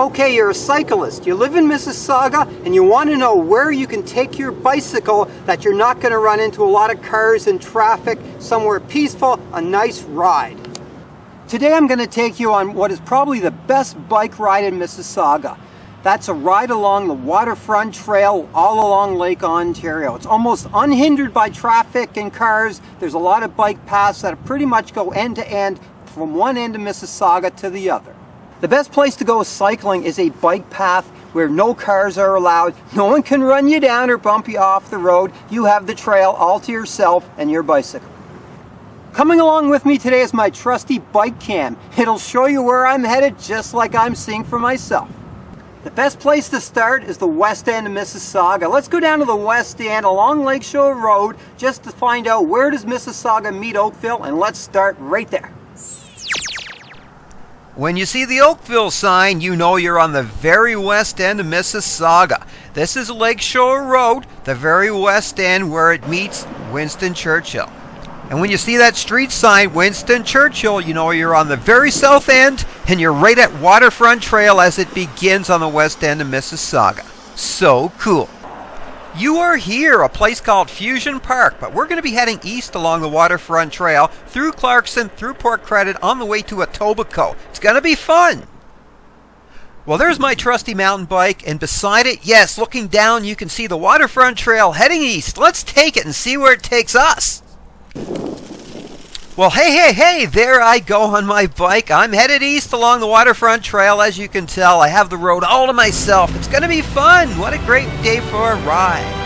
Okay, you're a cyclist. You live in Mississauga and you want to know where you can take your bicycle that you're not going to run into a lot of cars and traffic, somewhere peaceful, a nice ride. Today I'm going to take you on what is probably the best bike ride in Mississauga. That's a ride along the Waterfront Trail all along Lake Ontario. It's almost unhindered by traffic and cars. There's a lot of bike paths that pretty much go end to end from one end of Mississauga to the other. The best place to go cycling is a bike path where no cars are allowed. No one can run you down or bump you off the road. You have the trail all to yourself and your bicycle. Coming along with me today is my trusty bike cam. It'll show you where I'm headed just like I'm seeing for myself. The best place to start is the west end of Mississauga. Let's go down to the west end along Lakeshore Road just to find out where does Mississauga meet Oakville, and let's start right there. When you see the Oakville sign, you know you're on the very west end of Mississauga. This is Lakeshore Road, the very west end where it meets Winston Churchill. And when you see that street sign, Winston Churchill, you know you're on the very south end and you're right at Waterfront Trail as it begins on the west end of Mississauga. So cool. You are here, a place called Fusion Park, but we're going to be heading east along the Waterfront Trail, through Clarkson, through Port Credit, on the way to Etobicoke. It's going to be fun. Well, there's my trusty mountain bike, and beside it, yes, looking down, you can see the Waterfront Trail heading east. Let's take it and see where it takes us. Well, hey, there I go on my bike. I'm headed east along the Waterfront Trail. As you can tell, I have the road all to myself. It's going to be fun. What a great day for a ride.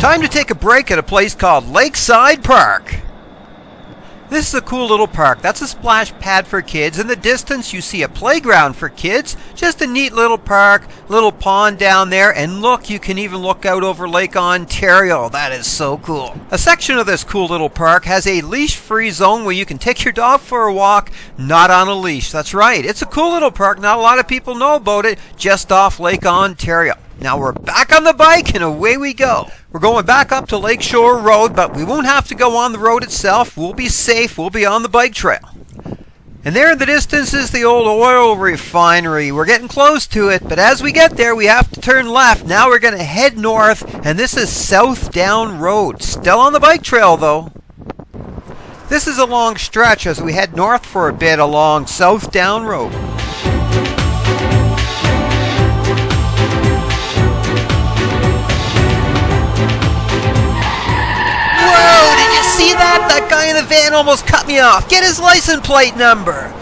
Time to take a break at a place called Lakeside Park. This is a cool little park. That's a splash pad for kids. In the distance you see a playground for kids. Just a neat little park, little pond down there, and look, you can even look out over Lake Ontario. That is so cool. A section of this cool little park has a leash-free zone where you can take your dog for a walk, not on a leash. That's right. It's a cool little park. Not a lot of people know about it, just off Lake Ontario. Now we're back on the bike and away we go. We're going back up to Lakeshore Road, but we won't have to go on the road itself. We'll be safe. We'll be on the bike trail. And there in the distance is the old oil refinery. We're getting close to it, but as we get there, we have to turn left. Now we're going to head north, and this is South Down Road. Still on the bike trail, though. This is a long stretch as we head north for a bit along South Down Road. See that? That guy in the van almost cut me off. Get his license plate number.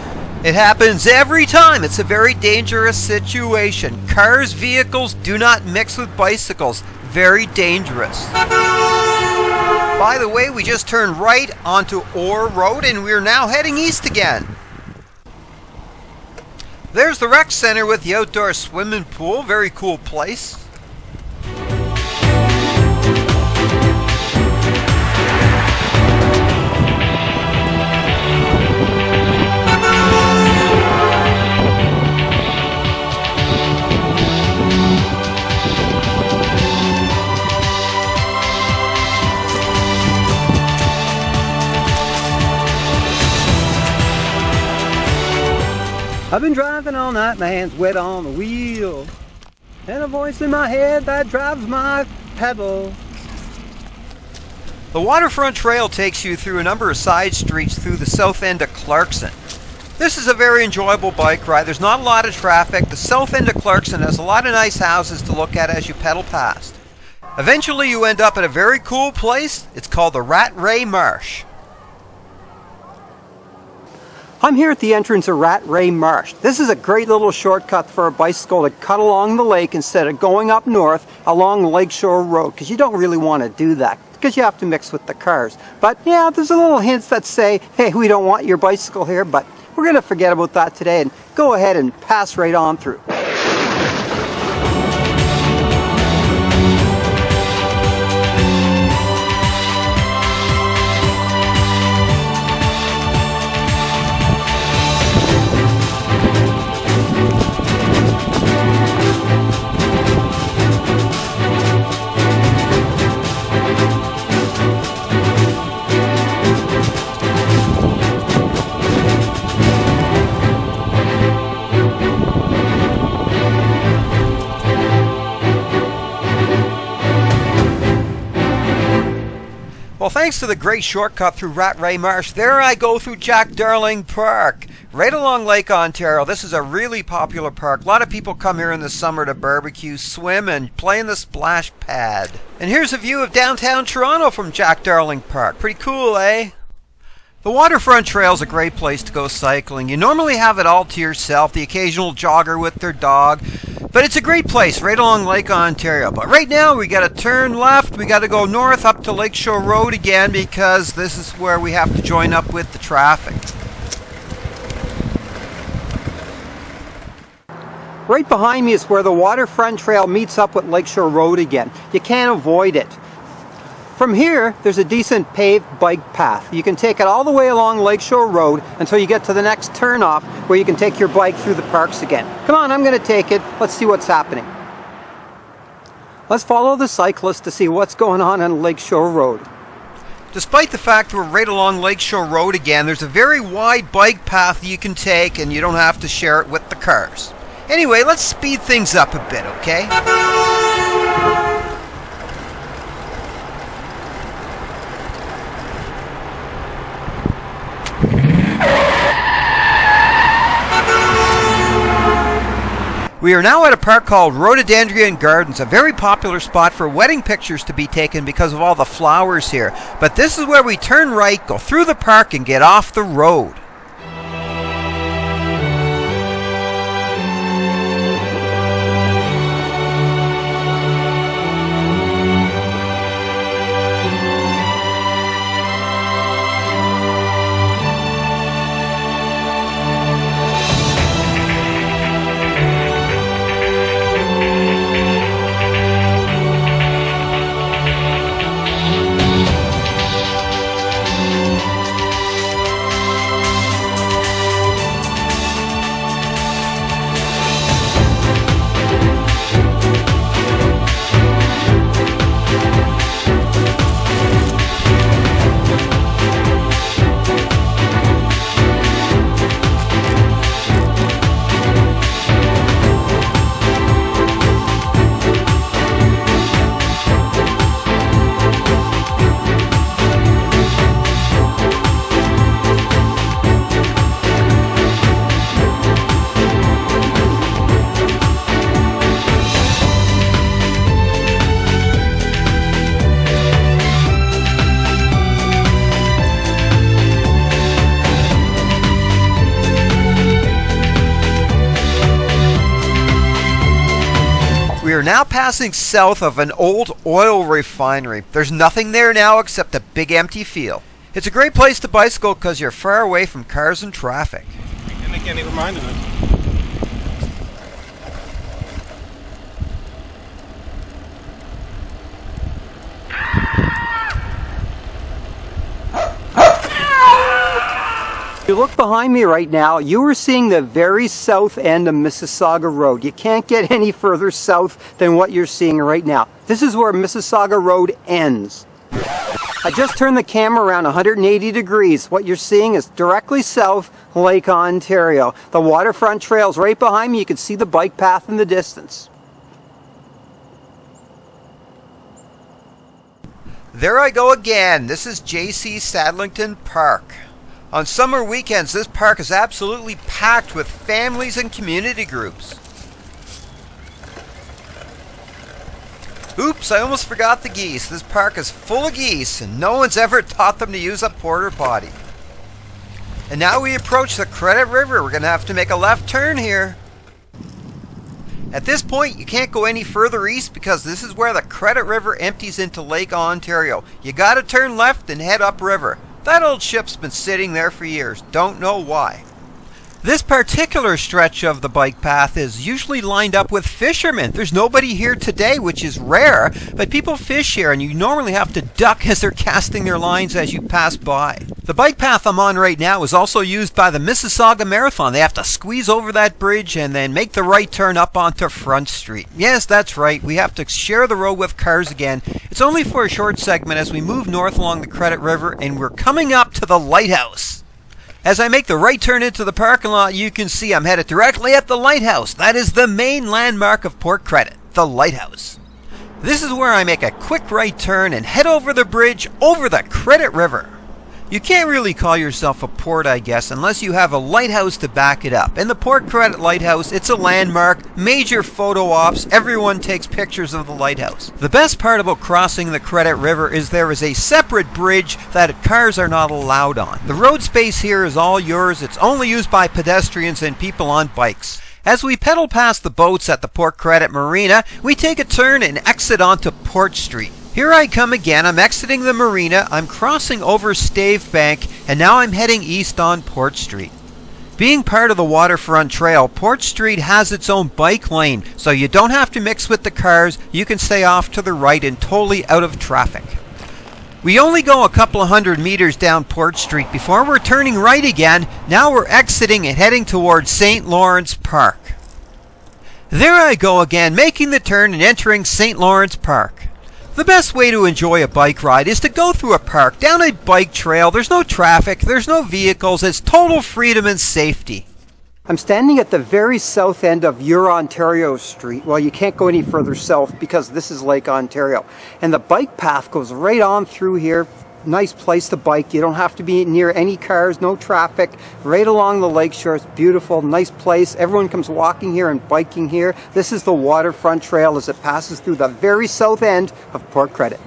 It happens every time. It's a very dangerous situation. Cars, vehicles do not mix with bicycles. Very dangerous. By the way, we just turned right onto Orr Road and we're now heading east again. There's the rec center with the outdoor swimming pool. Very cool place. I've been driving all night, my hands wet on the wheel, and a voice in my head that drives my pedal. The Waterfront Trail takes you through a number of side streets through the south end of Clarkson. This is a very enjoyable bike ride. There's not a lot of traffic. The south end of Clarkson has a lot of nice houses to look at as you pedal past. Eventually you end up at a very cool place. It's called the Ray Marsh. I'm here at the entrance of Ray Marsh. This is a great little shortcut for a bicycle to cut along the lake instead of going up north along Lakeshore Road, because you don't really want to do that, because you have to mix with the cars. But yeah, there's a little hints that say, hey, we don't want your bicycle here, but we're going to forget about that today and go ahead and pass right on through. Well, thanks to the great shortcut through Ray Marsh, there I go through Jack Darling Park, right along Lake Ontario. This is a really popular park. A lot of people come here in the summer to barbecue, swim, and play in the splash pad. And here's a view of downtown Toronto from Jack Darling Park. Pretty cool, eh? The Waterfront Trail is a great place to go cycling. You normally have it all to yourself, the occasional jogger with their dog. But it's a great place right along Lake Ontario. But right now we got to turn left. We got to go north up to Lakeshore Road again, because this is where we have to join up with the traffic. Right behind me is where the Waterfront Trail meets up with Lakeshore Road again. You can't avoid it. From here, there's a decent paved bike path. You can take it all the way along Lakeshore Road until you get to the next turnoff where you can take your bike through the parks again. Come on, I'm going to take it. Let's see what's happening. Let's follow the cyclist to see what's going on Lakeshore Road. Despite the fact we're right along Lakeshore Road again, there's a very wide bike path you can take, and you don't have to share it with the cars. Anyway, let's speed things up a bit, okay? We are now at a park called Rhododendron Gardens, a very popular spot for wedding pictures to be taken because of all the flowers here. But this is where we turn right, go through the park, and get off the road. We are now passing south of an old oil refinery. There's nothing there now except a big empty field. It's a great place to bicycle because you're far away from cars and traffic. And again, it reminded us. If you look behind me right now, you are seeing the very south end of Mississauga Road. You can't get any further south than what you're seeing right now. This is where Mississauga Road ends. I just turned the camera around 180 degrees. What you're seeing is directly south Lake Ontario. The Waterfront Trail's right behind me. You can see the bike path in the distance. There I go again. This is J.C. Sadlington Park. On summer weekends, this park is absolutely packed with families and community groups. Oops, I almost forgot the geese. This park is full of geese, and no one's ever taught them to use a porta potty. And now we approach the Credit River. We're going to have to make a left turn here. At this point, you can't go any further east because this is where the Credit River empties into Lake Ontario. You got to turn left and head upriver. That old ship's been sitting there for years. Don't know why. This particular stretch of the bike path is usually lined up with fishermen. There's nobody here today, which is rare, but people fish here and you normally have to duck as they're casting their lines as you pass by. The bike path I'm on right now is also used by the Mississauga Marathon. They have to squeeze over that bridge and then make the right turn up onto Front Street. Yes, that's right. We have to share the road with cars again. It's only for a short segment as we move north along the Credit River and we're coming up to the lighthouse. As I make the right turn into the parking lot, you can see I'm headed directly at the lighthouse. That is the main landmark of Port Credit, the lighthouse. This is where I make a quick right turn and head over the bridge over the Credit River. You can't really call yourself a port, I guess, unless you have a lighthouse to back it up. And the Port Credit Lighthouse, it's a landmark, major photo ops, everyone takes pictures of the lighthouse. The best part about crossing the Credit River is there is a separate bridge that cars are not allowed on. The road space here is all yours. It's only used by pedestrians and people on bikes. As we pedal past the boats at the Port Credit Marina, we take a turn and exit onto Port Street. Here I come again. I'm exiting the marina, I'm crossing over Stave Bank, and now I'm heading east on Port Street. Being part of the Waterfront Trail, Port Street has its own bike lane, so you don't have to mix with the cars. You can stay off to the right and totally out of traffic. We only go a couple of 100 meters down Port Street before we're turning right again. Now we're exiting and heading towards St. Lawrence Park. There I go again, making the turn and entering St. Lawrence Park. The best way to enjoy a bike ride is to go through a park, down a bike trail. There's no traffic, there's no vehicles, it's total freedom and safety. I'm standing at the very south end of Ontario Street. Well, you can't go any further south because this is Lake Ontario. And the bike path goes right on through here. Nice place to bike. You don't have to be near any cars, no traffic. Right along the lake shore. It's beautiful, nice place. Everyone comes walking here and biking here. This is the Waterfront Trail as it passes through the very south end of Port Credit.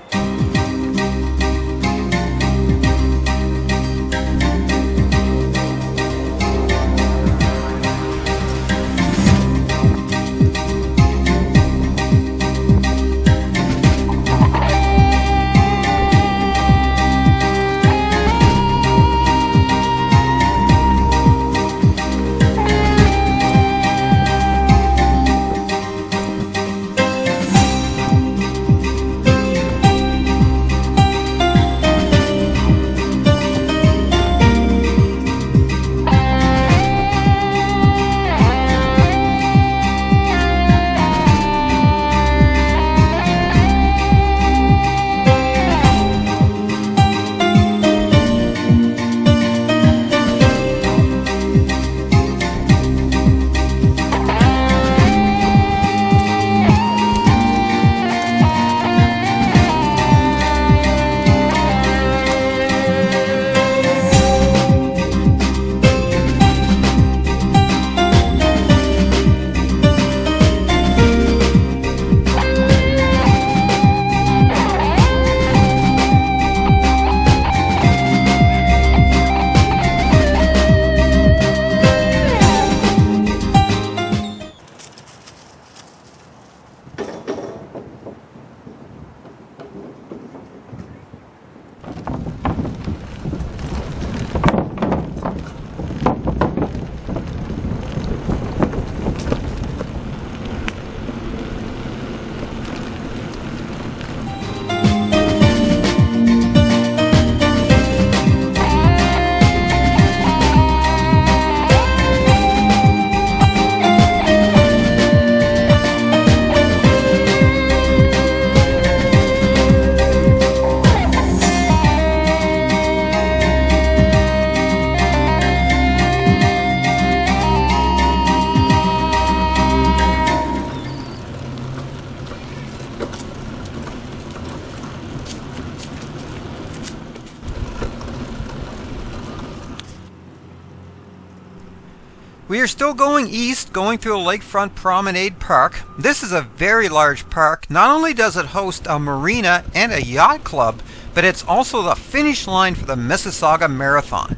We are still going east, going through the Lakefront Promenade Park. This is a very large park. Not only does it host a marina and a yacht club, but it's also the finish line for the Mississauga Marathon.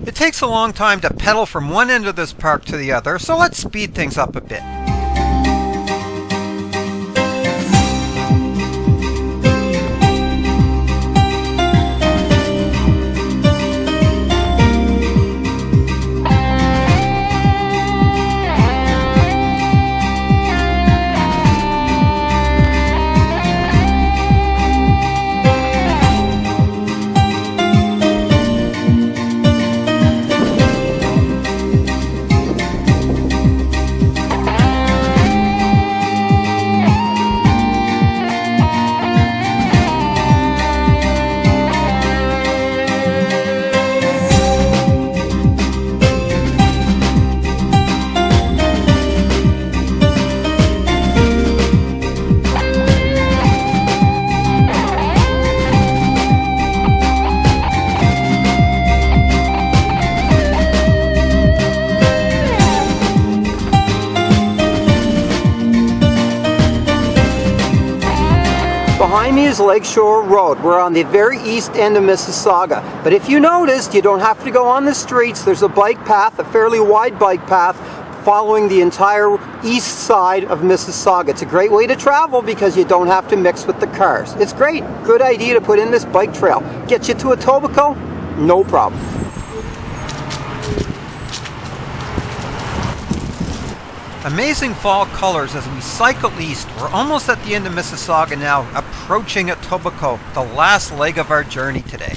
It takes a long time to pedal from one end of this park to the other, so let's speed things up a bit. Behind me is Lakeshore Road. We're on the very east end of Mississauga. But if you noticed, you don't have to go on the streets. There's a bike path, a fairly wide bike path, following the entire east side of Mississauga. It's a great way to travel because you don't have to mix with the cars. It's great. Good idea to put in this bike trail. Get you to Etobicoke? No problem. Amazing fall colors as we cycle east. We're almost at the end of Mississauga now, approaching Etobicoke, the last leg of our journey today.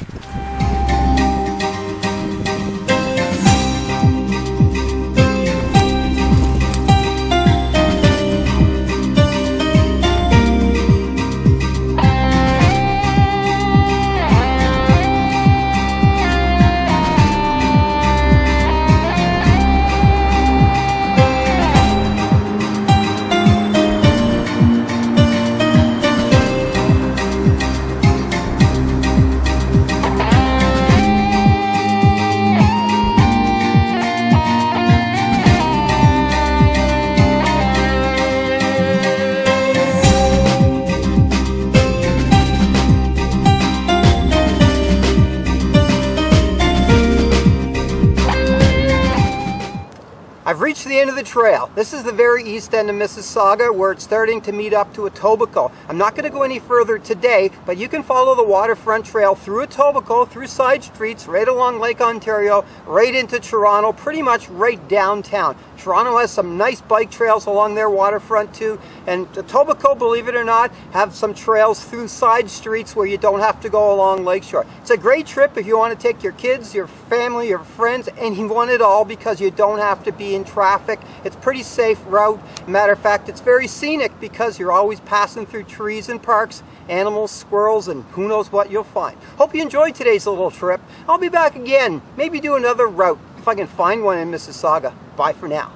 I've reached the end of the trail. This is the very east end of Mississauga where it's starting to meet up to Etobicoke. I'm not going to go any further today, but you can follow the Waterfront Trail through Etobicoke, through side streets, right along Lake Ontario, right into Toronto, pretty much right downtown. Toronto has some nice bike trails along their waterfront too, and Etobicoke, believe it or not, have some trails through side streets where you don't have to go along Lakeshore. It's a great trip if you want to take your kids, your family, your friends, and you want it all because you don't have to be in traffic. It's a pretty safe route. Matter of fact, it's very scenic because you're always passing through trees and parks, animals, squirrels, and who knows what you'll find. Hope you enjoyed today's little trip. I'll be back again, maybe do another route if I can find one in Mississauga. Bye for now.